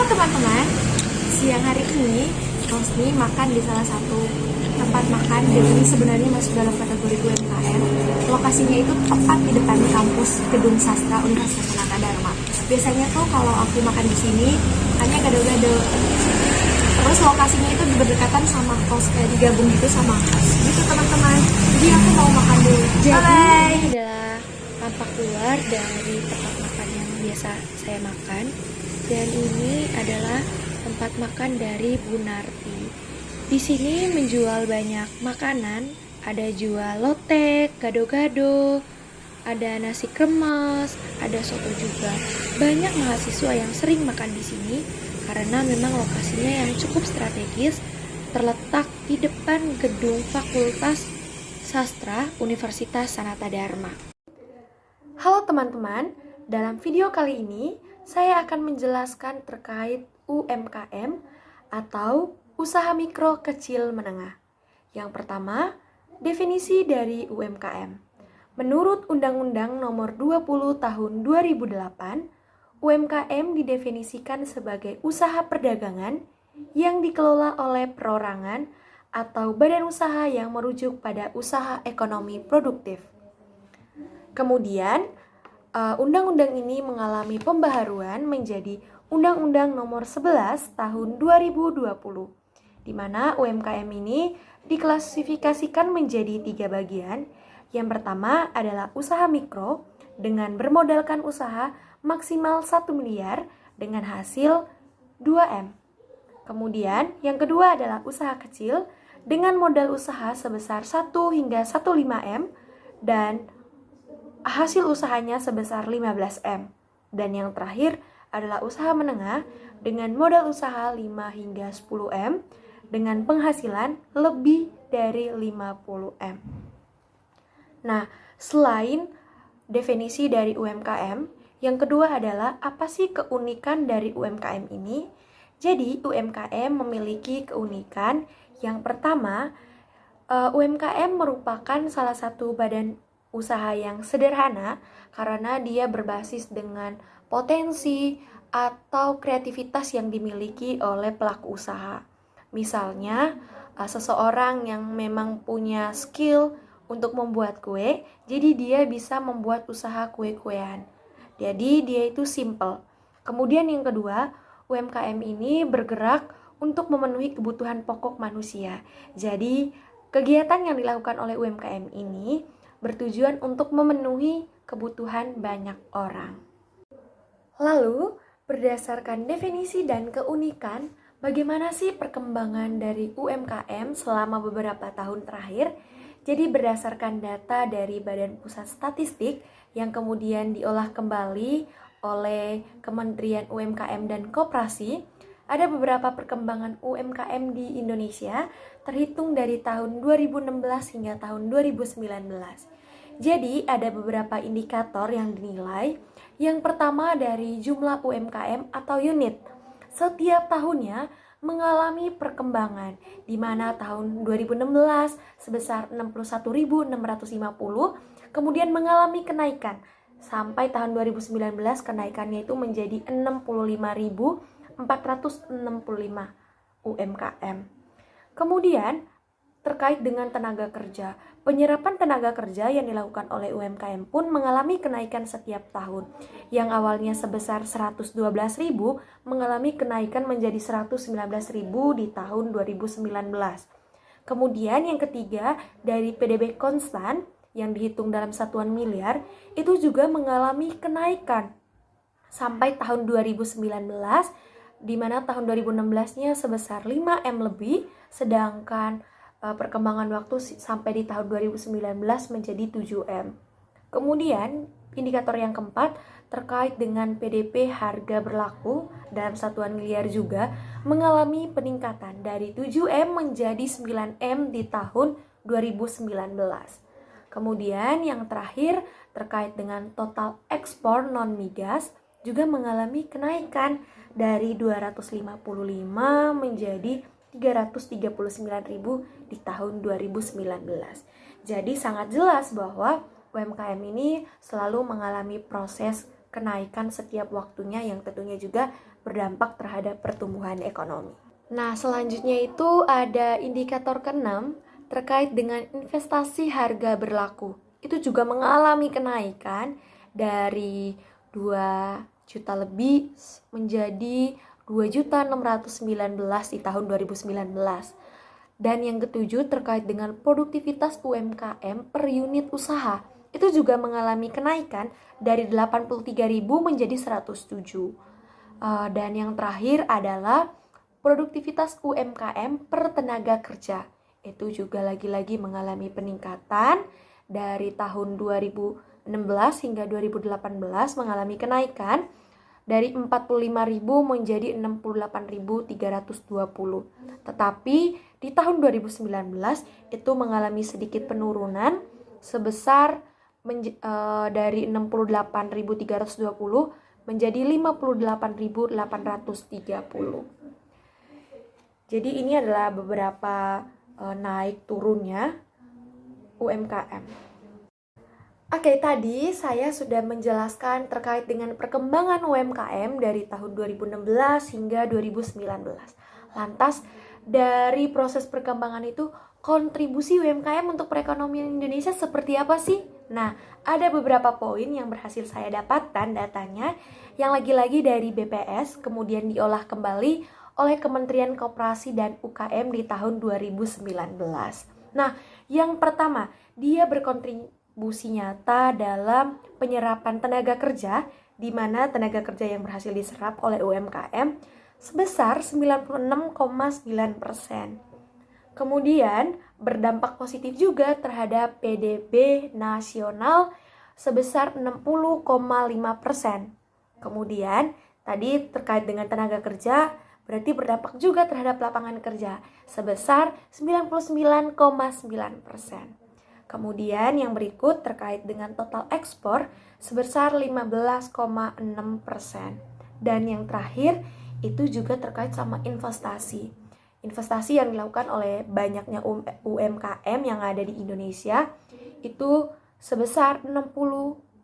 Halo teman-teman, siang hari ini Rosni makan di salah satu tempat makan dan ini sebenarnya masuk dalam kategori UMKM. Lokasinya itu tepat di depan kampus Gedung Sastra Universitas Sanata Dharma. Biasanya tuh kalau aku makan di sini hanya gado-gado. Terus lokasinya itu berdekatan sama kos, digabung gitu sama kos. Gitu teman-teman. Jadi aku mau makan dulu. Jadi ini adalah tampak luar dari tempat makan yang biasa saya makan. Dan ini adalah tempat makan dari Bu Narti. Di sini menjual banyak makanan, ada jual lotek, gado-gado, ada nasi kremes, ada soto juga. Banyak mahasiswa yang sering makan di sini karena memang lokasinya yang cukup strategis, terletak di depan gedung Fakultas Sastra Universitas Sanata Dharma. Halo teman-teman, dalam video kali ini saya akan menjelaskan terkait UMKM atau usaha mikro kecil menengah. Yang pertama, definisi dari UMKM. Menurut Undang-Undang Nomor 20 Tahun 2008, UMKM didefinisikan sebagai usaha perdagangan yang dikelola oleh perorangan atau badan usaha yang merujuk pada usaha ekonomi produktif. Kemudian, undang-undang ini mengalami pembaharuan menjadi Undang-Undang Nomor 11 Tahun 2020, di mana UMKM ini diklasifikasikan menjadi 3 bagian. Yang pertama adalah usaha mikro dengan bermodalkan usaha maksimal 1 miliar dengan hasil 2M. Kemudian yang kedua adalah usaha kecil dengan modal usaha sebesar 1 hingga 1,5M dan hasil usahanya sebesar 15M. Dan yang terakhir adalah usaha menengah dengan modal usaha 5 hingga 10M dengan penghasilan lebih dari 50M. Nah, selain definisi dari UMKM, yang kedua adalah apa sih keunikan dari UMKM ini? Jadi, UMKM memiliki keunikan yang pertama, UMKM merupakan salah satu badan usaha yang sederhana karena dia berbasis dengan potensi atau kreativitas yang dimiliki oleh pelaku usaha. Misalnya, seseorang yang memang punya skill untuk membuat kue, jadi dia bisa membuat usaha kue-kuean. Jadi dia itu simple. Kemudian yang kedua, UMKM ini bergerak untuk memenuhi kebutuhan pokok manusia. Jadi kegiatan yang dilakukan oleh UMKM ini bertujuan untuk memenuhi kebutuhan banyak orang. Lalu, berdasarkan definisi dan keunikan, bagaimana sih perkembangan dari UMKM selama beberapa tahun terakhir? Jadi berdasarkan data dari Badan Pusat Statistik yang kemudian diolah kembali oleh Kementerian UMKM dan Koperasi, ada beberapa perkembangan UMKM di Indonesia terhitung dari tahun 2016 hingga tahun 2019. Jadi ada beberapa indikator yang dinilai. Yang pertama dari jumlah UMKM atau unit. Setiap tahunnya mengalami perkembangan, di mana tahun 2016 sebesar 61.650, kemudian mengalami kenaikan. Sampai tahun 2019 kenaikannya itu menjadi 65.465 UMKM. Kemudian terkait dengan tenaga kerja, penyerapan tenaga kerja yang dilakukan oleh UMKM pun mengalami kenaikan setiap tahun. Yang awalnya sebesar 112.000 mengalami kenaikan menjadi 119.000 di tahun 2019. Kemudian yang ketiga, dari PDB konstan yang dihitung dalam satuan miliar itu juga mengalami kenaikan sampai tahun 2019, di mana tahun 2016-nya sebesar 5M lebih, sedangkan perkembangan waktu sampai di tahun 2019 menjadi 7M. Kemudian, indikator yang keempat terkait dengan PDP harga berlaku dalam satuan miliar juga mengalami peningkatan dari 7M menjadi 9M di tahun 2019. Kemudian yang terakhir terkait dengan total ekspor non-migas juga mengalami kenaikan dari 255 menjadi 339.000 di tahun 2019. Jadi sangat jelas bahwa UMKM ini selalu mengalami proses kenaikan setiap waktunya yang tentunya juga berdampak terhadap pertumbuhan ekonomi. Nah, selanjutnya itu ada indikator ke-6 terkait dengan investasi harga berlaku. Itu juga mengalami kenaikan dari 2 juta lebih menjadi 2.619 di tahun 2019. Dan yang ketujuh terkait dengan produktivitas UMKM per unit usaha. Itu juga mengalami kenaikan dari 83.000 menjadi 107. Dan yang terakhir adalah produktivitas UMKM per tenaga kerja. Itu juga lagi-lagi mengalami peningkatan dari tahun 2016 hingga 2018 mengalami kenaikan dari 45.000 menjadi 68.320. Tetapi di tahun 2019 itu mengalami sedikit penurunan sebesar dari 68.320 menjadi 58.830. Jadi ini adalah beberapa naik turunnya UMKM. Oke, tadi saya sudah menjelaskan terkait dengan perkembangan UMKM dari tahun 2016 hingga 2019. Lantas, dari proses perkembangan itu, kontribusi UMKM untuk perekonomian Indonesia seperti apa sih? Nah, ada beberapa poin yang berhasil saya dapatkan datanya, yang lagi-lagi dari BPS, kemudian diolah kembali oleh Kementerian Koperasi dan UKM di tahun 2019. Nah, yang pertama, dia berkontribusi nyata dalam penyerapan tenaga kerja, di mana tenaga kerja yang berhasil diserap oleh UMKM sebesar 96,9%. Kemudian berdampak positif juga terhadap PDB nasional sebesar 60,5%. Kemudian tadi terkait dengan tenaga kerja berarti berdampak juga terhadap lapangan kerja sebesar 99,9%. Kemudian yang berikut terkait dengan total ekspor sebesar 15,6%. Dan yang terakhir itu juga terkait sama investasi. Investasi yang dilakukan oleh banyaknya UMKM yang ada di Indonesia itu sebesar 60,0%.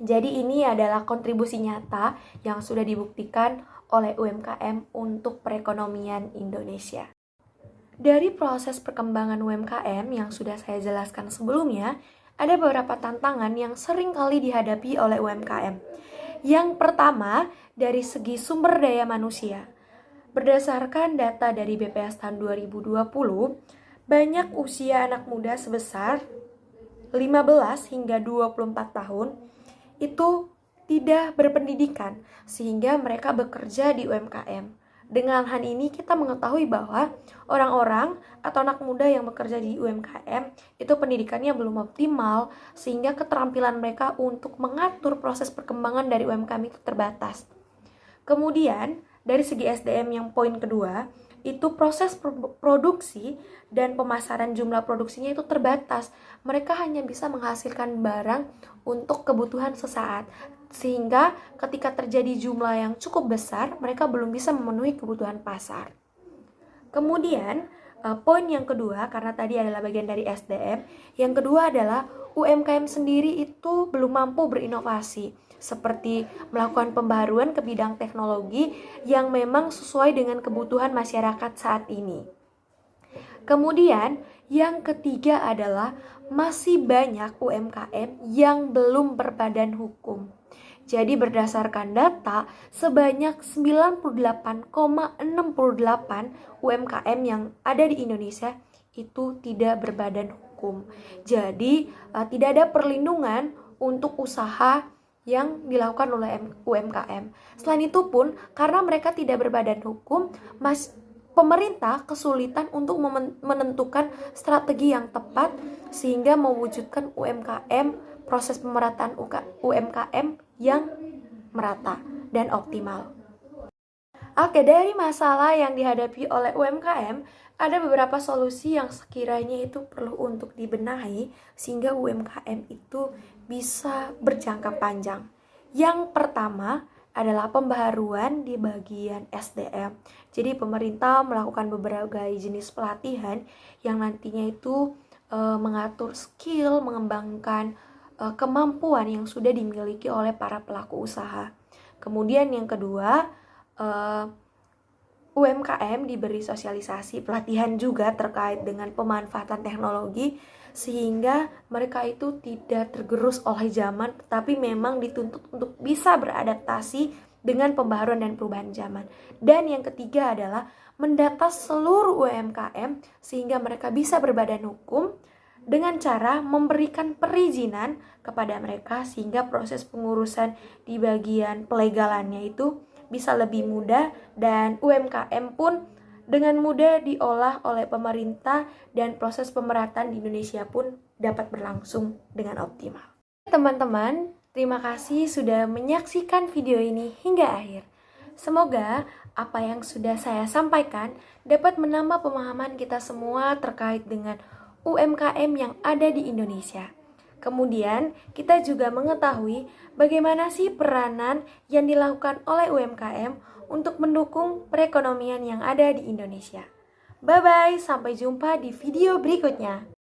Jadi ini adalah kontribusi nyata yang sudah dibuktikan oleh UMKM untuk perekonomian Indonesia. Dari proses perkembangan UMKM yang sudah saya jelaskan sebelumnya, ada beberapa tantangan yang sering kali dihadapi oleh UMKM. Yang pertama, dari segi sumber daya manusia. Berdasarkan data dari BPS tahun 2020, banyak usia anak muda sebesar 15 hingga 24 tahun itu tidak berpendidikan sehingga mereka bekerja di UMKM. Dengan hal ini kita mengetahui bahwa orang-orang atau anak muda yang bekerja di UMKM itu pendidikannya belum optimal sehingga keterampilan mereka untuk mengatur proses perkembangan dari UMKM itu terbatas. Kemudian dari segi SDM yang poin kedua, itu proses produksi dan pemasaran jumlah produksinya itu terbatas. Mereka hanya bisa menghasilkan barang untuk kebutuhan sesaat. Sehingga ketika terjadi jumlah yang cukup besar, mereka belum bisa memenuhi kebutuhan pasar. Kemudian, poin yang kedua, karena tadi adalah bagian dari SDM, yang kedua adalah UMKM sendiri itu belum mampu berinovasi, seperti melakukan pembaharuan ke bidang teknologi yang memang sesuai dengan kebutuhan masyarakat saat ini. Kemudian, yang ketiga adalah masih banyak UMKM yang belum berbadan hukum. Jadi berdasarkan data, sebanyak 98,68 UMKM yang ada di Indonesia itu tidak berbadan hukum. Jadi tidak ada perlindungan untuk usaha yang dilakukan oleh UMKM. Selain itu pun, karena mereka tidak berbadan hukum, pemerintah kesulitan untuk menentukan strategi yang tepat sehingga mewujudkan proses pemerataan UMKM yang merata dan optimal. Oke, dari masalah yang dihadapi oleh UMKM, ada beberapa solusi yang sekiranya itu perlu untuk dibenahi sehingga UMKM itu bisa berjangka panjang. Yang pertama adalah pembaharuan di bagian SDM. Jadi pemerintah melakukan beberapa jenis pelatihan yang nantinya itu mengatur skill, mengembangkan kemampuan yang sudah dimiliki oleh para pelaku usaha. Kemudian yang kedua, UMKM diberi sosialisasi pelatihan juga terkait dengan pemanfaatan teknologi sehingga mereka itu tidak tergerus oleh zaman tetapi memang dituntut untuk bisa beradaptasi dengan pembaharuan dan perubahan zaman. Dan yang ketiga adalah mendata seluruh UMKM sehingga mereka bisa berbadan hukum dengan cara memberikan perizinan kepada mereka sehingga proses pengurusan di bagian pelegalannya itu bisa lebih mudah dan UMKM pun dengan mudah diolah oleh pemerintah dan proses pemerataan di Indonesia pun dapat berlangsung dengan optimal. Teman-teman, terima kasih sudah menyaksikan video ini hingga akhir. Semoga apa yang sudah saya sampaikan dapat menambah pemahaman kita semua terkait dengan UMKM yang ada di Indonesia. Kemudian, kita juga mengetahui bagaimana sih peranan yang dilakukan oleh UMKM untuk mendukung perekonomian yang ada di Indonesia. Bye-bye, sampai jumpa di video berikutnya.